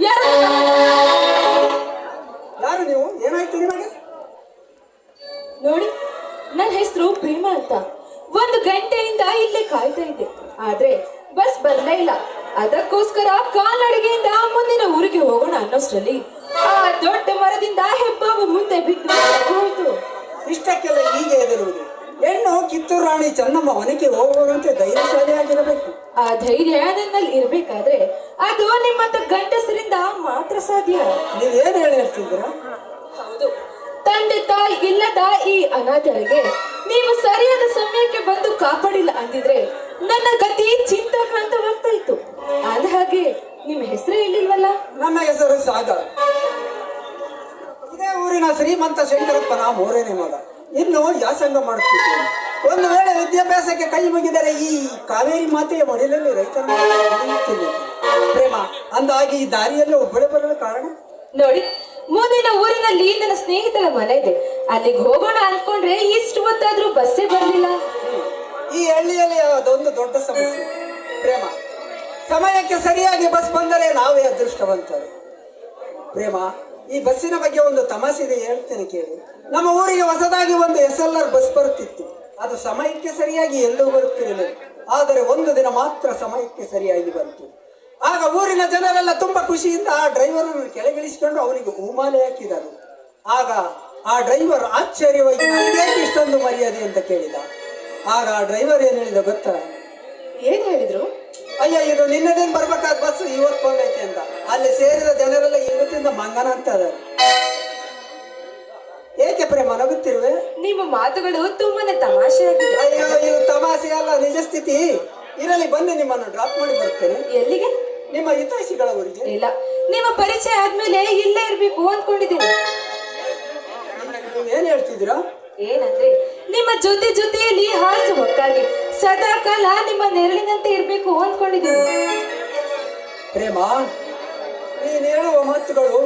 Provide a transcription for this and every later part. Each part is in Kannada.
ಯಾರು ನೀವು? ಏನಾಯ್ತು ನಿಮಗೆ? ನೋಡಿ, ನನ್ನ ಹೆಸರು ಪ್ರೇಮ ಅಂತ. 1 ಗಂಟೆಯಿಂದ ಇಲ್ಲೇ ಕಾಯ್ತಾ ಇದ್ದೆ, ಆದ್ರೆ ಬಸ್ ಬರ್ಲೇ ಇಲ್ಲ. ಅದಕ್ಕೋಸ್ಕರ ಕಾಲ್ನಡಿಗೆಯಿಂದ ಮುಂದಿನ ಊರಿಗೆ ಹೋಗೋಣ ಅನ್ನೋಷ್ಟರಲ್ಲಿ ಆ ದೊಡ್ಡ ಮರದಿಂದ ಹೆಬ್ಬಾವು ಮುಂದೆ ಬಿದ್ದು ಹೋಯ್ತು. ಇಷ್ಟಕ್ಕೆಲ್ಲ ಹೀಗೆ ಎದುರುವುದು? ಹೆಣ್ಣು ಕಿತ್ತೂರು ರಾಣಿ ಚೆನ್ನಮ್ಮ ವನಕ್ಕೆ ಹೋಗುವಂತೆ ಧೈರ್ಯಶಾಲಿಯಾಗಿರಬೇಕು. ಆ ಧೈರ್ಯ ನನ್ನಲ್ಲಿ ಇರ್ಬೇಕಾದ್ರೆ ಅದು ನಿಮ್ಮಂತ ಗಂಡಸರಿಂದ ಮಾತ್ರ ಸಾಧ್ಯ. ನೀವೇನು ಹೇಳ್ತಿದ್ರ? ಹೌದು, ತಂದೆ ತಾಯಿ ಇಲ್ಲದ ಈ ಅನಾಥರಿಗೆ ನೀವು ಸರಿಯಾದ ಸಮಯಕ್ಕೆ ಬಂದು ಕಾಪಾಡಿಲ್ಲ ಅಂದಿದ್ರೆ ನನ್ನ ಗತಿ ಚಿಂತಾಕ್ರಾಂತವಾಗ್ತಾ ಇತ್ತು. ಅಂದ ಹಾಗೆ ನಿಮ್ಮ ಹೆಸರು ಹೇಳಿಲ್ವಲ್ಲ? ನನ್ನ ಹೆಸರು ಸಾಗರ್. ಇದೇ ಊರಿನ ಶ್ರೀಮಂತ ಶಂಕರಪ್ಪನ 3ನೇ ಮಗ. ಇನ್ನು ವ್ಯಾಸಂಗ ಮಾಡುತ್ತಿದ್ದೇನೆ. ಒಂದು ವೇಳೆ ವಿದ್ಯಾಭ್ಯಾಸಕ್ಕೆ ಕೈ ಮುಗಿದರೆ ಈ ಕಾವೇರಿ ಮಾತೆಯ ಮಡಿಲಲ್ಲಿ ರೈತರ ಪ್ರೇಮ. ಅಂದಾಗಿ ಈ ದಾರಿಯಲ್ಲಿ ಒಬ್ಬಳೆ ಬರಲು ಕಾರಣ ನೋಡಿ, ಮುಂದಿನ ಊರಿನಲ್ಲಿ ನನ್ನ ಸ್ನೇಹಿತರ ಮನೆ ಇದೆ. ಅಲ್ಲಿಗೆ ಹೋಗೋಣ ಅನ್ಕೊಂಡ್ರೆ ಇಷ್ಟು ಹೊತ್ತಾದ್ರೂ ಬಸ್ಸೇ ಬರಲಿಲ್ಲ. ಈ ಹಳ್ಳಿಯಲ್ಲಿ ಅದೊಂದು ದೊಡ್ಡ ಸಮಸ್ಯೆ ಪ್ರೇಮ. ಸಮಯಕ್ಕೆ ಸರಿಯಾಗಿ ಬಸ್ ಬಂದರೆ ನಾವೇ ಅದೃಷ್ಟವಂತರು. ಪ್ರೇಮ, ಈ ಬಸ್ಸಿನ ಬಗ್ಗೆ ಒಂದು ತಮಾಷೆ ಇದೆ, ಹೇಳ್ತೇನೆ ಕೇಳಿ. ನಮ್ಮ ಊರಿಗೆ ಹೊಸದಾಗಿ ಒಂದು SLR ಬಸ್ ಬರುತ್ತಿತ್ತು. ಅದು ಸಮಯಕ್ಕೆ ಸರಿಯಾಗಿ ಎಲ್ಲೂ ಬರುತ್ತಿರಲಿಲ್ಲ. ಆದರೆ ಒಂದು ದಿನ ಮಾತ್ರ ಸಮಯಕ್ಕೆ ಸರಿಯಾಗಿ ಬಂತು. ಆಗ ಊರಿನ ಜನರೆಲ್ಲ ತುಂಬಾ ಖುಷಿಯಿಂದ ಆ ಡ್ರೈವರನ್ನು ಕೆಳಗಿಳಿಸಿಕೊಂಡು ಅವನಿಗೆ ಹೂಮಾಲೆ ಹಾಕಿದರು. ಆಗ ಆ ಡ್ರೈವರ್ ಆಶ್ಚರ್ಯವಾಗಿ ನನಗೇಕೆ ಇಷ್ಟೊಂದು ಮರ್ಯಾದೆ ಅಂತ ಕೇಳಿದ. ಆಗ ಆ ಡ್ರೈವರ್ ಏನು ಹೇಳಿದ ಗೊತ್ತಾ? ಏನ್ ಹೇಳಿದ್ರು? ಅಯ್ಯ, ಇದು ನಿನ್ನೆದೇನು ಬರ್ಬೇಕಾದ ಬಸ್ ಇವತ್ತು ಬಂದೈತೆ ಅಂತ. ಅಲ್ಲಿ ಸೇರಿದ ಜನರೆಲ್ಲ ಇವತ್ತಿಂದ ಮಂಗನ ಅಂತ ಅದಾರೆ. ಏಕೆ ಪ್ರೇಮ ನಗುತ್ತಿರುವೆ? ನಿಮ್ಮ ಮಾತುಗಳು ತುಂಬಾನೇ ತಮಾಷೆ ಆಗಿದೆ. ಅಯ್ಯೋ, ಇದು ತಮಾಷೆ ಅಲ್ಲ, ನಿಜ ಸ್ಥಿತಿ. ಇರಲಿ, ಬನ್ನಿ, ನಿಮ್ಮನ್ನು ಡ್ರಾಪ್ ಮಾಡಿ ಬರ್ತೇನೆ. ಎಲ್ಲಿಗೆ? ನಿಮ್ಮ ಹಿತೈಷಿಗಳ ಊರಿಗೆ. ಇಲ್ಲ, ನಿಮ್ಮ ಪರಿಚಯ ಆದ್ಮೇಲೆ ಇಲ್ಲೇ ಇರ್ಬೇಕು ಅಂದ್ಕೊಂಡಿದ್ದೀನಿ. ಏನ್ ಹೇಳ್ತಿದ್ದೀರಾ? ಏನಂದ್ರೆ ನಿಮ್ಮ ಜೊತೆಯಲ್ಲಿ ಹಾಸು ಹೊಕ್ಕಾಗಿ ಸದಾ ಕಾಲ ನಿಮ್ಮ ನೆರಳಿನಂತೆ ಇರ್ಬೇಕು ಅಂದ್ಕೊಂಡಿದ್ದೀನಿ. ಪ್ರೇಮ, ನೀನು ಹೇಳುವ ಮಾತುಗಳು.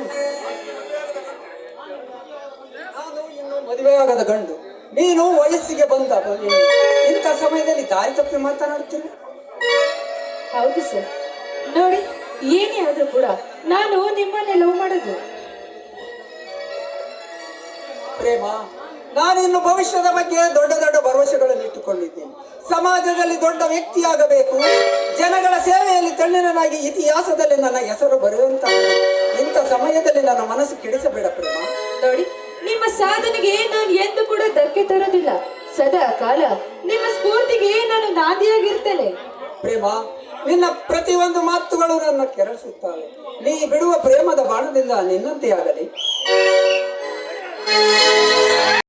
ನಾನು ಇನ್ನು ಮದುವೆಯಾಗದ ಗಂಡು, ನೀನು ವಯಸ್ಸಿಗೆ ಬಂದ. ಇಂಥ ಸಮಯದಲ್ಲಿ ದಾರಿ ತಪ್ಪಿ ಮಾತನಾಡ್ತೀನಿ. ಹೌದು ಸರ್, ನೋಡಿ, ಏನೇ ಆದ್ರೂ ಕೂಡ ನಾನು ನಿಮ್ಮನ್ನೇ ಲವ್ ಮಾಡೋದು. ಪ್ರೇಮ, ನಾನಿನ್ನು ಭವಿಷ್ಯದ ಬಗ್ಗೆ ದೊಡ್ಡ ದೊಡ್ಡ ಭರವಸೆಗಳನ್ನು ಇಟ್ಟುಕೊಂಡಿದ್ದೇನೆ. ಸಮಾಜದಲ್ಲಿ ದೊಡ್ಡ ವ್ಯಕ್ತಿಯಾಗಬೇಕು, ಜನಗಳ ಸೇವೆಯಲ್ಲಿ ತಣ್ಣನಾಗಿ ಇತಿಹಾಸದಲ್ಲಿ ನನ್ನ ಹೆಸರು ಬರುವಂತ. ಇಂಥ ಸಮಯದಲ್ಲಿ ನನ್ನ ಮನಸ್ಸು ಕೆಡಿಸಬೇಡ ಪ್ರೇಮ. ನೋಡಿ, ನಿಮ್ಮ ಸಾಧನೆಗೆ ನಾನು ಎಂದು ಕೂಡ ಧಕ್ಕೆ ತರೋದಿಲ್ಲ. ಸದಾ ಕಾಲ ನಿಮ್ಮ ಸ್ಫೂರ್ತಿಗೆ ನಾನು ನಾದಿಯಾಗಿರ್ತೇನೆ. ಪ್ರೇಮ, ನಿನ್ನ ಪ್ರತಿಯೊಂದು ಮಾತುಗಳು ನನ್ನ ಕೆರಳಿಸುತ್ತವೆ. ನೀ ಬಿಡುವ ಪ್ರೇಮದ ಬಾಣದಿಂದ ನಿನ್ನಂತೆ ಆಗಲಿ.